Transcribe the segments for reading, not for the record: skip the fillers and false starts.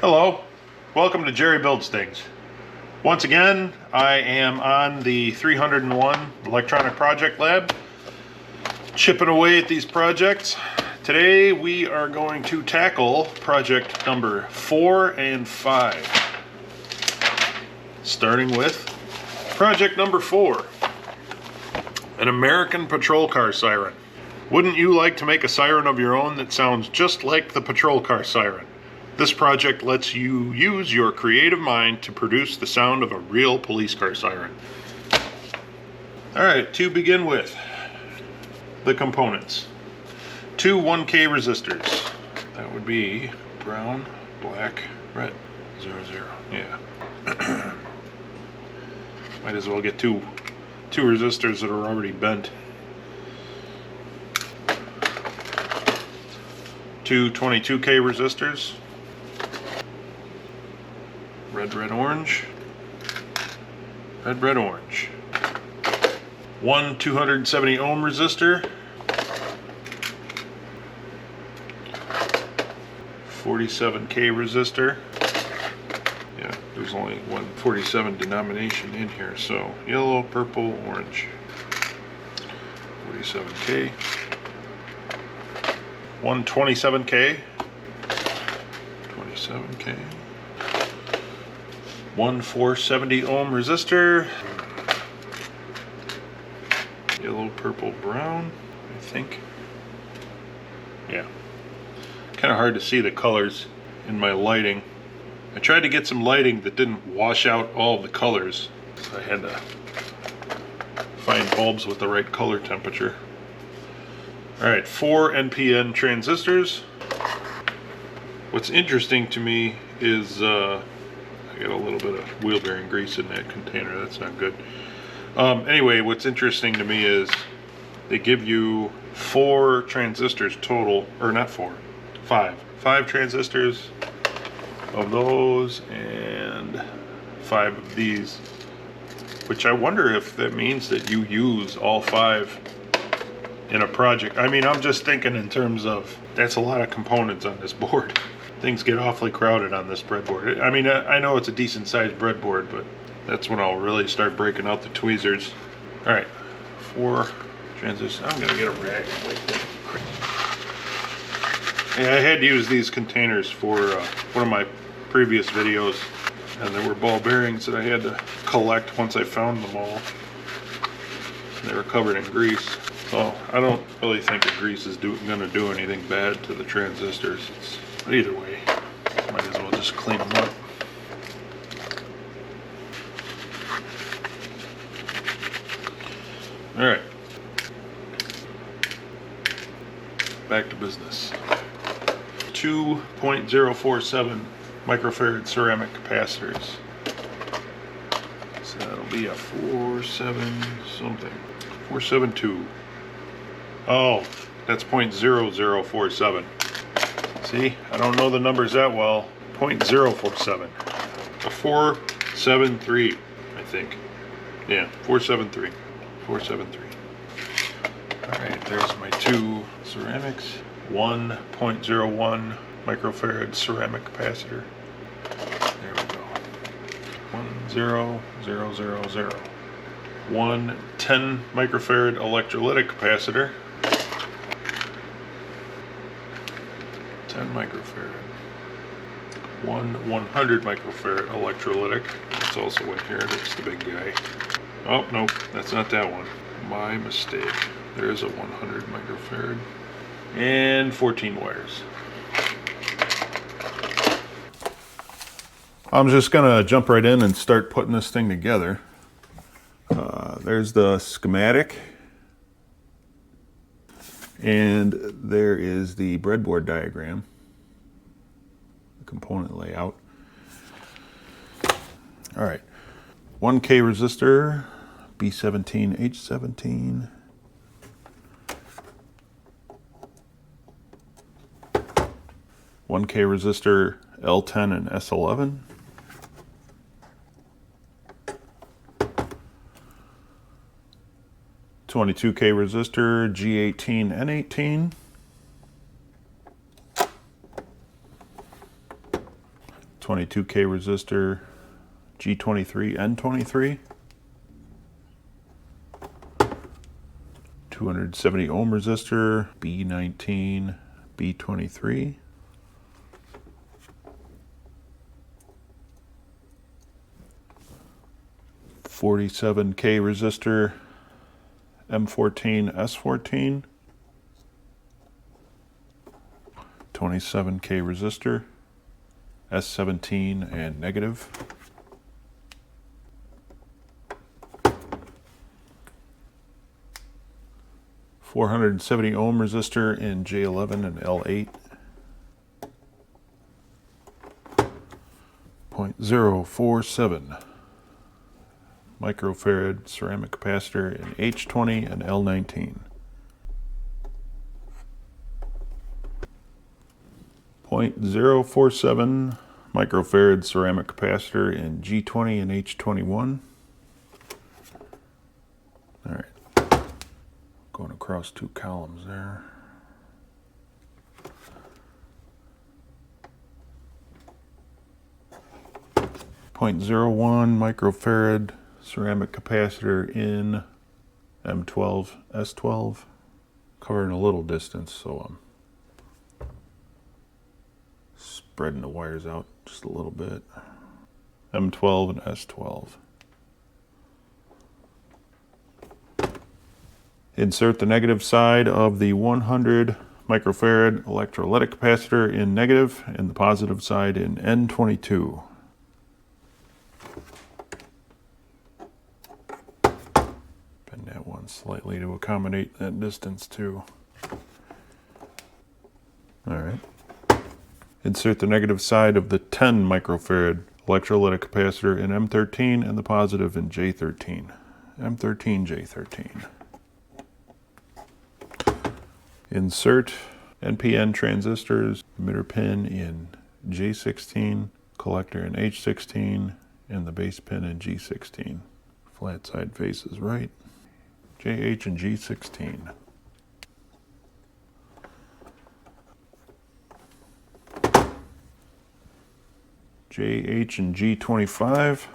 Hello, welcome to Jerry Builds Things. Once again, I am on the 301 Electronic Project Lab, chipping away at these projects. Today we are going to tackle project number 4 and 5. Starting with project number 4, an American patrol car siren. Wouldn't you like to make a siren of your own that sounds just like the patrol car siren? This project lets you use your creative mind to produce the sound of a real police car siren. Alright, to begin with, the components. 2 1K resistors. That would be brown, black, red, 00. Yeah. Might as well get two resistors that are already bent. 2 22K resistors. Red, red, orange. Red, red, orange. 1 270 ohm resistor. 47K resistor. Yeah, there's only one 47 denomination in here, so yellow, purple, orange. 47K. 127K. 27K. 1 470 ohm resistor. Yellow, purple, brown, I think. Yeah. Kind of hard to see the colors in my lighting. I tried to get some lighting that didn't wash out all the colors, so I had to find bulbs with the right color temperature. Alright, 4 NPN transistors. What's interesting to me is I got a little bit of wheel bearing grease in that container. That's not good. Anyway, what's interesting to me is they give you 4 transistors total, or not 4, 5. 5 transistors of those and 5 of these, which I wonder if that means that you use all 5 in a project. I mean, I'm just thinking in terms of, that's a lot of components on this board. Things get awfully crowded on this breadboard. I mean, I know it's a decent sized breadboard, but that's when I'll really start breaking out the tweezers. Alright, 4 transistors. I'm gonna get a rag and wipe that. Yeah, I had to use these containers for one of my previous videos, and there were ball bearings that I had to collect once I found them all. They were covered in grease. So I don't really think the grease is gonna do anything bad to the transistors. But either way, might as well just clean them up. Alright. Back to business. 2.047 microfarad ceramic capacitors. So that'll be a 47 something. 472. Oh, that's 0.0047. See, I don't know the numbers that well. 0.047. A 473, I think. Yeah, 473. 473. Alright, there's my 2 ceramics. 1.01 microfarad ceramic capacitor. There we go. 10000. 1 10 microfarad electrolytic capacitor. 10 microfarad. 1 100 microfarad electrolytic. It's also in here. That's the big guy. Oh, nope, that's not that one. My mistake. There's a 100 microfarad. And 14 wires. I'm just gonna jump right in and start putting this thing together. There's the schematic. And there is the breadboard diagram, the component layout. All right, 1K resistor, B17, H17. 1K resistor, L10 and S11. 22K resistor, G18, N18. 22K resistor, G23, N23. 270 ohm resistor, B19, B23. 47K resistor, M14, S14. 27K resistor, S17 and negative. 470 ohm resistor in J11 and L8. 0.047 microfarad ceramic capacitor in H20 and L19. 0.047 microfarad ceramic capacitor in G20 and H21. All right. Going across two columns there. .01 microfarad ceramic capacitor in M12, S12. Covering a little distance, so I'm spreading the wires out just a little bit. M12 and S12. Insert the negative side of the 100 microfarad electrolytic capacitor in negative and the positive side in N22. Bend that one slightly to accommodate that distance too. All right. Insert the negative side of the 10 microfarad electrolytic capacitor in M13 and the positive in J13. M13, J13. Insert NPN transistors, emitter pin in J16, collector in H16, and the base pin in G16. Flat side faces right. JH and G16. JH and G25.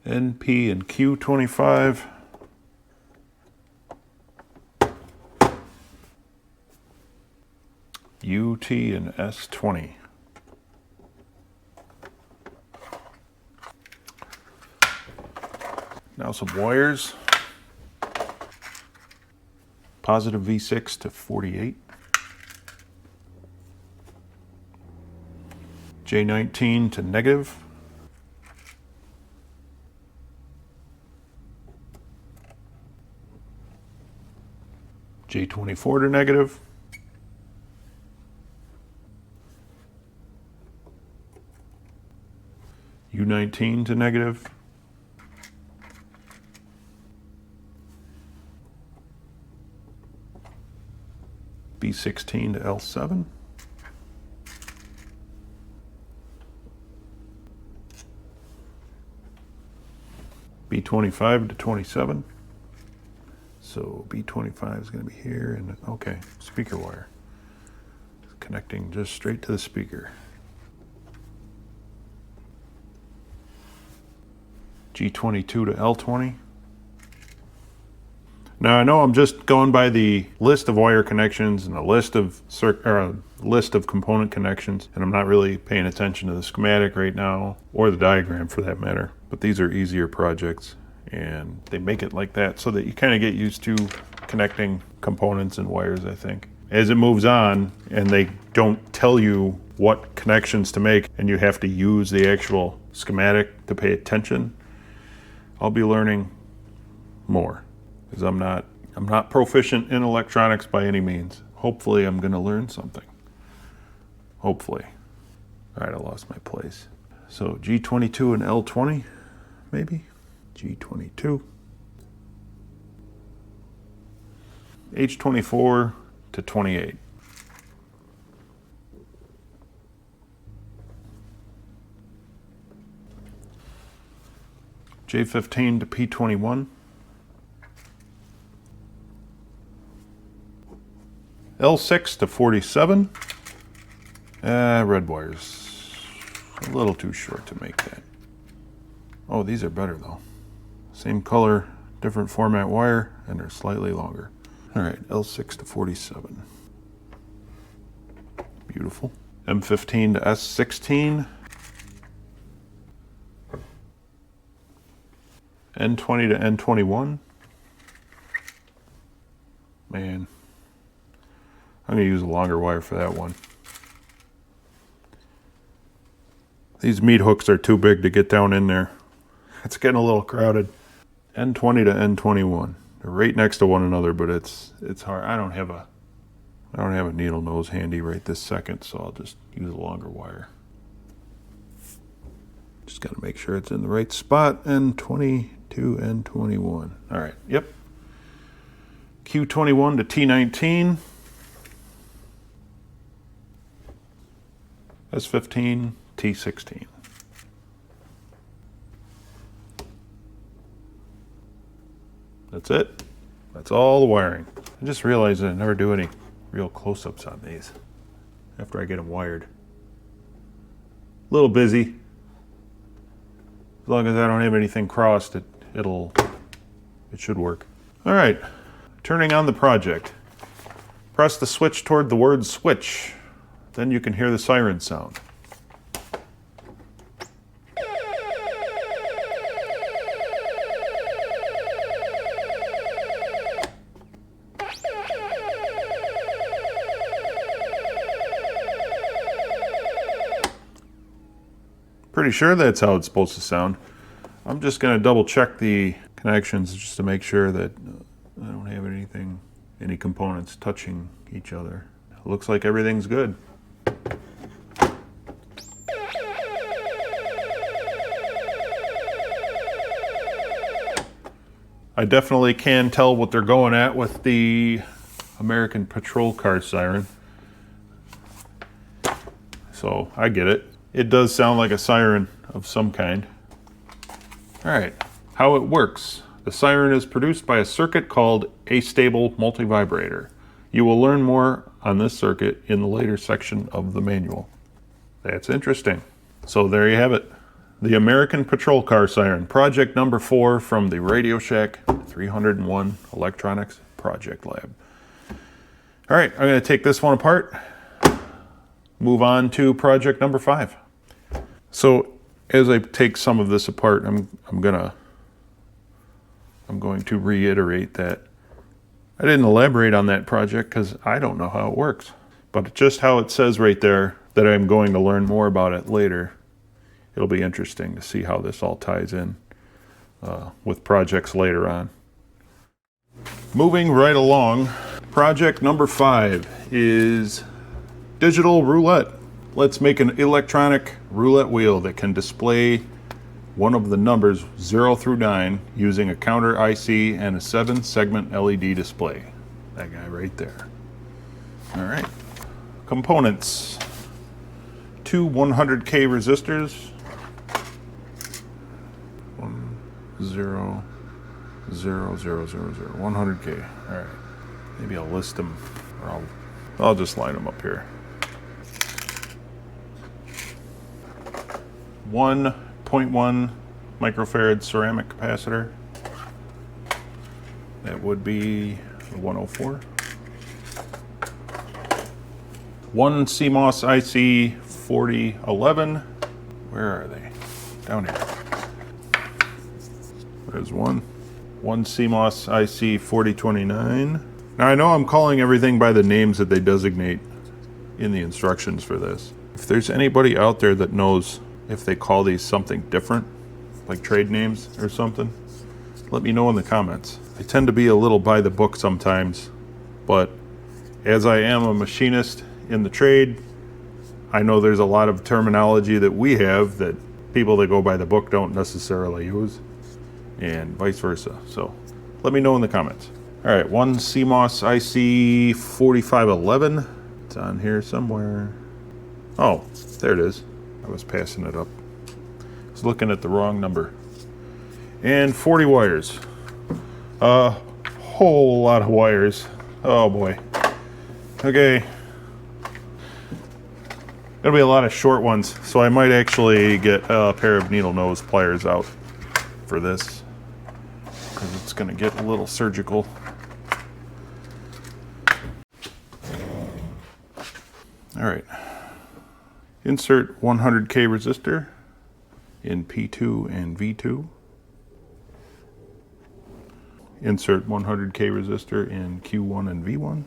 NP and Q25. UT and S20. Now some wires. Positive V6 to 48. J19 to negative. J24 to negative. U19 to negative. B16 to L7. B25 to 27. So B25 is going to be here, and okay, speaker wire. It's connecting just straight to the speaker. G22 to L20. Now I know I'm just going by the list of wire connections and a list of component connections, and I'm not really paying attention to the schematic right now, or the diagram for that matter. But these are easier projects, and they make it like that so that you kind of get used to connecting components and wires, I think. As it moves on, and they don't tell you what connections to make, and you have to use the actual schematic to pay attention, I'll be learning more, because I'm not proficient in electronics by any means. Hopefully I'm going to learn something. Hopefully. All right, I lost my place. So G22 and L20, maybe? G22. H24 to 28. J15 to P21. L6 to 47. Red wires. A little too short to make that. Oh, these are better though. Same color, different format wire, and they're slightly longer. All right, L6 to 47. Beautiful. M15 to S16. N20 to N21. Man, I'm going to use a longer wire for that one. These meat hooks are too big to get down in there. It's getting a little crowded. N20 to N21. They're right next to one another, but it's hard. I don't have a needle nose handy right this second, so I'll just use a longer wire. Just got to make sure it's in the right spot. N20 to N21. All right, yep. Q21 to T19. S15, T16. That's it. That's all the wiring. I just realized that I never do any real close-ups on these after I get them wired. A little busy. As long as I don't have anything crossed, it should work. All right, turning on the project. Press the switch toward the word switch. Then you can hear the siren sound. Pretty sure that's how it's supposed to sound. I'm just going to double check the connections just to make sure that I don't have any components touching each other. Looks like everything's good. I definitely can tell what they're going at with the American patrol car siren. So I get it. It does sound like a siren of some kind. All right, how it works. The siren is produced by a circuit called a stable multivibrator. You will learn more on this circuit in the later section of the manual. That's interesting. So there you have it. The American Patrol Car Siren, project number 4 from the Radio Shack 301 Electronics Project Lab. All right, I'm going to take this one apart, move on to project number 5. So as I take some of this apart, I'm going to reiterate that I didn't elaborate on that project because I don't know how it works. But just how it says right there that I'm going to learn more about it later, it'll be interesting to see how this all ties in with projects later on. Moving right along, project number 5 is digital roulette. Let's make an electronic roulette wheel that can display one of the numbers 0 through 9 using a counter IC and a 7-segment LED display. That guy right there. All right. Components. 2 100K resistors. 1 0 0 0 0 0 100K. All right. Maybe I'll list them, or I'll just line them up here. 1.1 microfarad ceramic capacitor. That would be 104. 1 CMOS IC 4011. Where are they? Down here. There's one. 1 CMOS IC 4029. Now I know I'm calling everything by the names that they designate in the instructions for this. If there's anybody out there that knows if they call these something different, like trade names or something, let me know in the comments. I tend to be a little by the book sometimes, but as I am a machinist in the trade, I know there's a lot of terminology that we have that people that go by the book don't necessarily use, and vice versa. So let me know in the comments. All right, 1 CMOS IC 4511. It's on here somewhere. Oh, there it is. I was passing it up. I was looking at the wrong number. And 40 wires. A whole lot of wires. Oh boy. Okay. Gonna be a lot of short ones, so I might actually get a pair of needle nose pliers out for this, because it's gonna get a little surgical. All right. Insert 100K resistor in P2 and V2. Insert 100K resistor in Q1 and V1.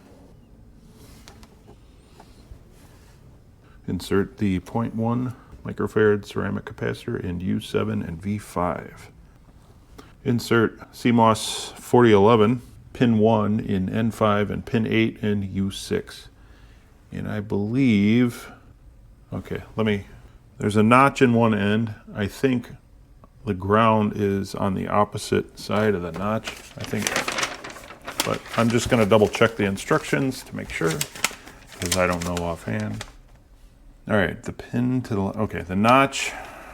Insert the 0.1 microfarad ceramic capacitor in U7 and V5. Insert CMOS 4011 pin 1 in N5 and pin 8 in U6. And I believe, okay, there's a notch in one end. I think the ground is on the opposite side of the notch, I think. But I'm just gonna double check the instructions to make sure, because I don't know offhand. All right, the pin to the, okay, the notch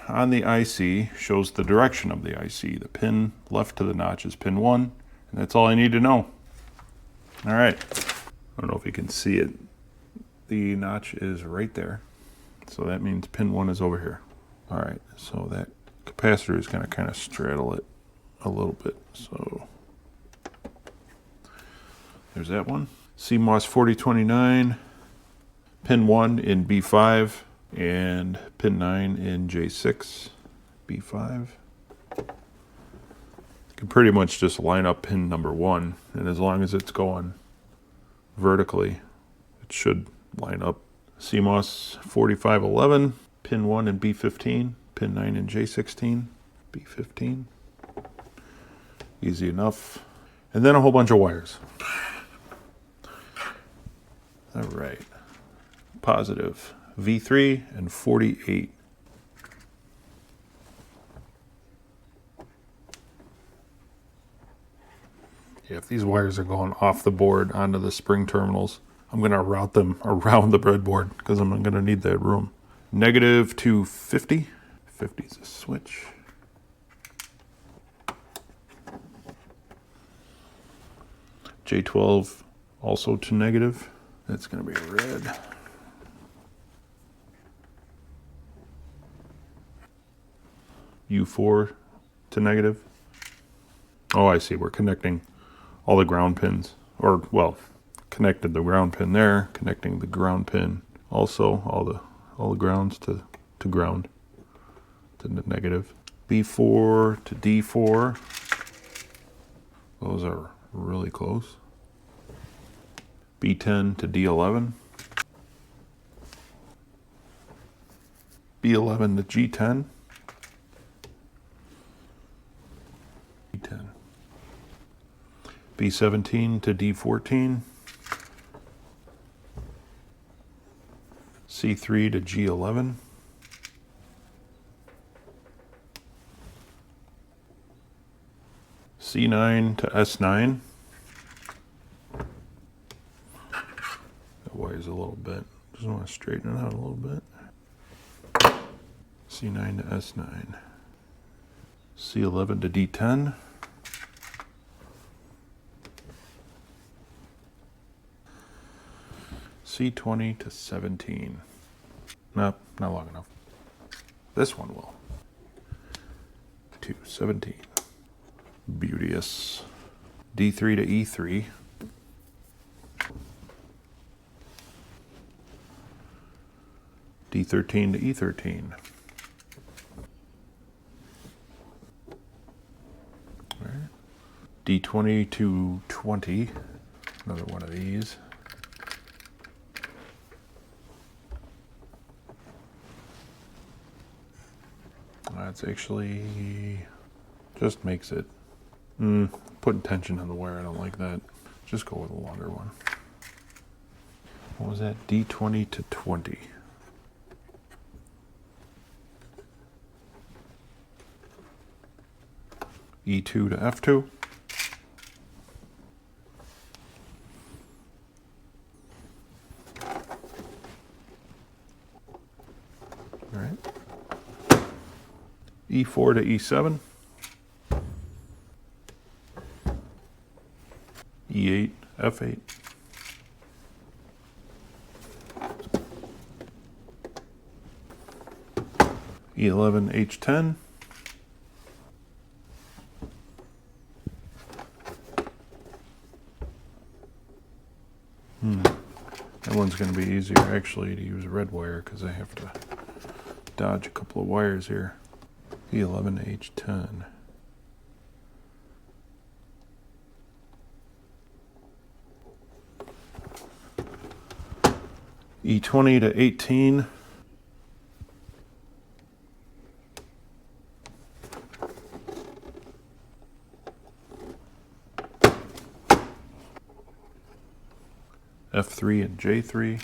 on the IC shows the direction of the IC. The pin left to the notch is pin 1, and that's all I need to know. All right, I don't know if you can see it. The notch is right there. So that means pin 1 is over here. All right, so that capacitor is gonna kind of straddle it a little bit. So there's that one. CMOS 4029. Pin 1 in B5 and pin 9 in J6, B5. You can pretty much just line up pin number 1, and as long as it's going vertically, it should line up. CMOS 4511, pin 1 in B15, pin 9 in J16, B15. Easy enough. And then a whole bunch of wires. All right. Positive V3 and 48. Yeah, if these wires are going off the board onto the spring terminals, I'm going to route them around the breadboard because I'm going to need that room. Negative to 50. 50 is a switch. J12 also to negative. That's going to be red. U4 to negative. Oh, I see. We're connecting all the ground pins. Or, well, connected the ground pin there, connecting the ground pin. Also, all the grounds to ground, to the negative. B4 to D4. Those are really close. B10 to D11. B11 to G10. B10. B17 to D14. C3 to G11. C9 to S9. That wire's a little bit. Just want to straighten it out a little bit. C9 to S9. C11 to D10. C20 to 17. Nope, not long enough. This one will. To 17. Beauteous. D3 to E3. D13 to E13. All right. D20 to 20. Another one of these. That's actually just makes it putting tension on the wire. I don't like that. Just go with a longer one. What was that? D20 to 20. E2 to F2. All right. E4 to E7. E8, F8. E11, H10. That one's going to be easier actually to use red wire because I have to dodge a couple of wires here. E11, H10. E20 to 18. F3 and J3.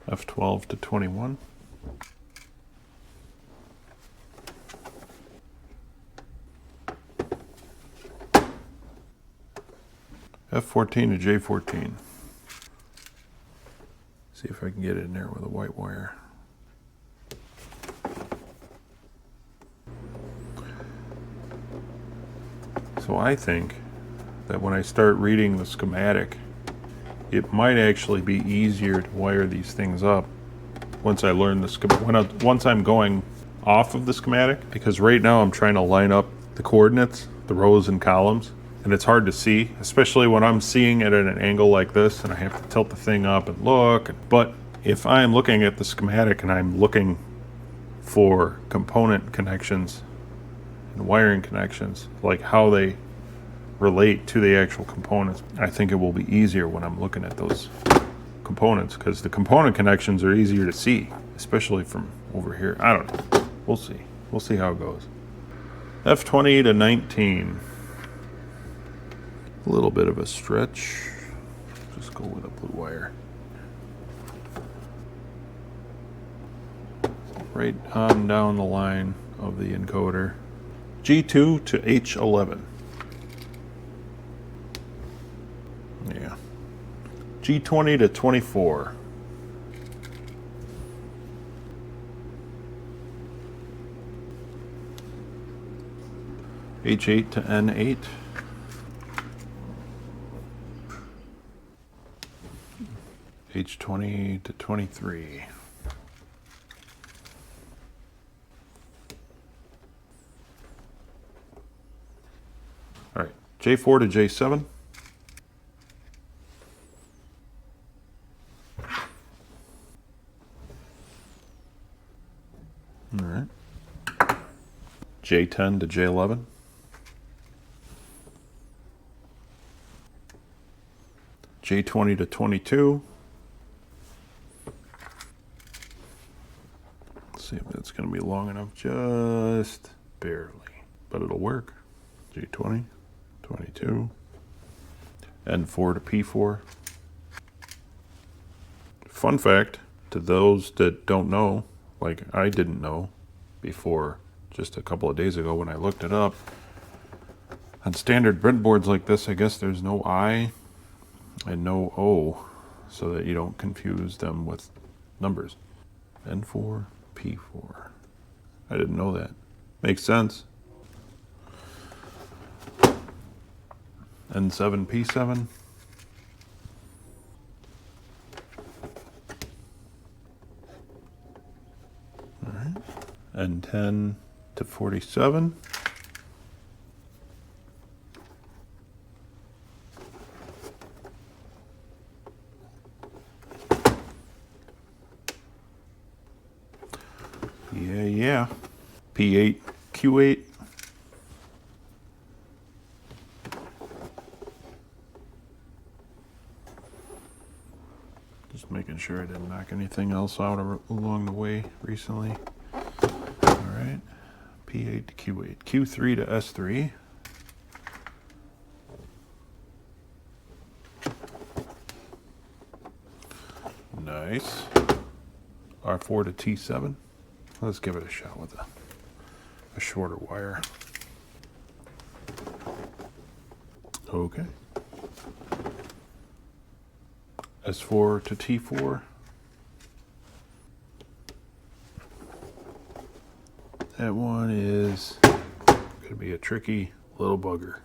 F12 to 21. F14 to J14. See if I can get it in there with a white wire. So I think that when I start reading the schematic, it might actually be easier to wire these things up once I learn the schematic. Once I'm going off of the schematic, because right now I'm trying to line up the coordinates, the rows and columns, and it's hard to see, especially when I'm seeing it at an angle like this and I have to tilt the thing up and look. But if I'm looking at the schematic and I'm looking for component connections and wiring connections, like how they relate to the actual components, I think it will be easier when I'm looking at those components, because the component connections are easier to see, especially from over here. I don't know. We'll see. We'll see how it goes. F20 to 19. A little bit of a stretch. Just go with a blue wire. Right on down the line of the encoder. G2 to H11. Yeah. G20 to 24. H8 to N8. H20 to 23. All right, J4 to J7. All right. J10 to J11. J20 to 22. Let's see if that's going to be long enough, just barely, but it'll work. J20, 22, N4 to P4. Fun fact to those that don't know, like I didn't know before just a couple of days ago when I looked it up, on standard breadboards like this, I guess there's no I and no O, so that you don't confuse them with numbers. N4, P4. I didn't know that. Makes sense. N7, P7. All right. N10 to 47. Yeah. P8, Q8. Just making sure I didn't knock anything else out along the way recently. All right. P8 to Q8. Q3 to S3. Nice. R4 to T7. Let's give it a shot with a shorter wire. Okay. S4 to T4. That one is going to be a tricky little bugger.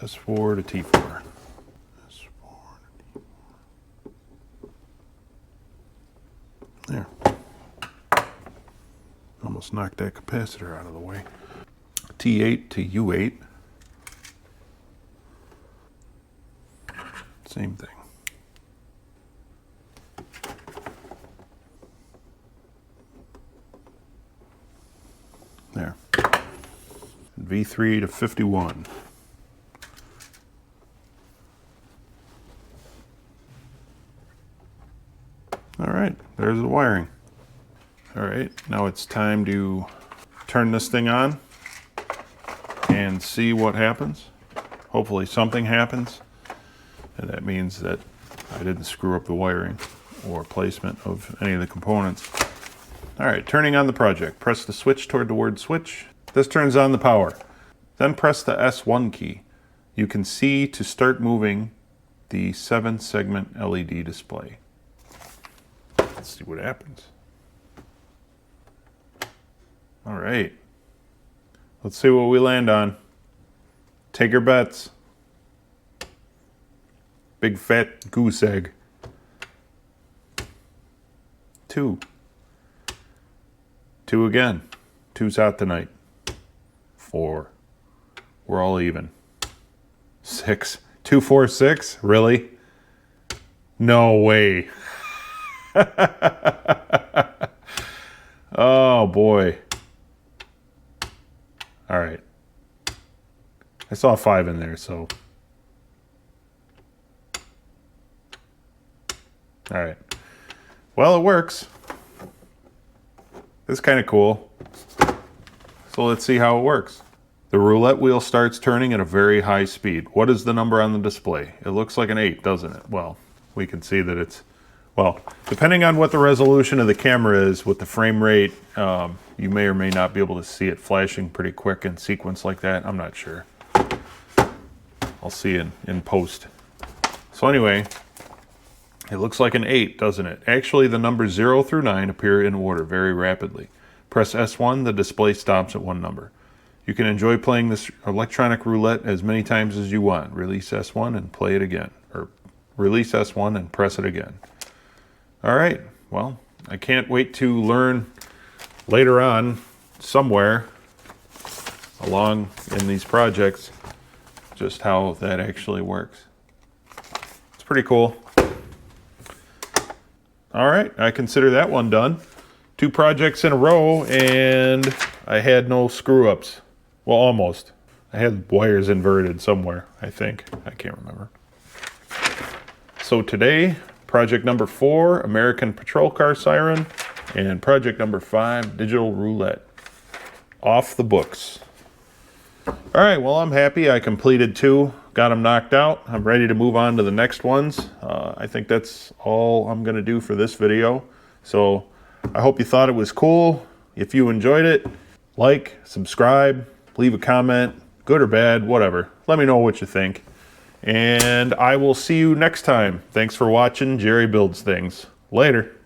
S4 to T4. knock that capacitor out of the way. T8 to U8. Same thing. There. V3 to 51. All right, there's the wiring. All right, now it's time to turn this thing on and see what happens. Hopefully something happens, and that means that I didn't screw up the wiring or placement of any of the components. All right, turning on the project. Press the switch toward the word switch. This turns on the power. Then press the S1 key. You can see to start moving the 7-segment LED display. Let's see what happens. All right. Let's see what we land on. Take your bets. Big fat goose egg. 2. 2 again. 2's out tonight. 4. We're all even. 6. 2, 4, 6? Really? No way. Oh boy. All right. I saw a 5 in there, so. All right. Well, it works. It's kind of cool. So let's see how it works. The roulette wheel starts turning at a very high speed. What is the number on the display? It looks like an 8, doesn't it? Well, we can see that it's, well, depending on what the resolution of the camera is with the frame rate, you may or may not be able to see it flashing pretty quick in sequence like that. I'm not sure. I'll see in post. So anyway, it looks like an 8, doesn't it? Actually, the numbers 0 through 9 appear in order very rapidly. Press S1, the display stops at 1 number. You can enjoy playing this electronic roulette as many times as you want. Release S1 and play it again. Or release S1 and press it again. All right, well, I can't wait to learn later on somewhere along in these projects just how that actually works. It's pretty cool. All right, I consider that one done. 2 projects in a row, and I had no screw-ups. Well, almost. I had wires inverted somewhere, I think. I can't remember. So today, project number 4, American Patrol Car Siren, and project number 5, Digital Roulette. Off the books. All right, well, I'm happy. I completed 2, got them knocked out. I'm ready to move on to the next ones. I think that's all I'm going to do for this video. So I hope you thought it was cool. If you enjoyed it, like, subscribe, leave a comment, good or bad, whatever. Let me know what you think. And I will see you next time. Thanks for watching Jerry Builds Things. Later.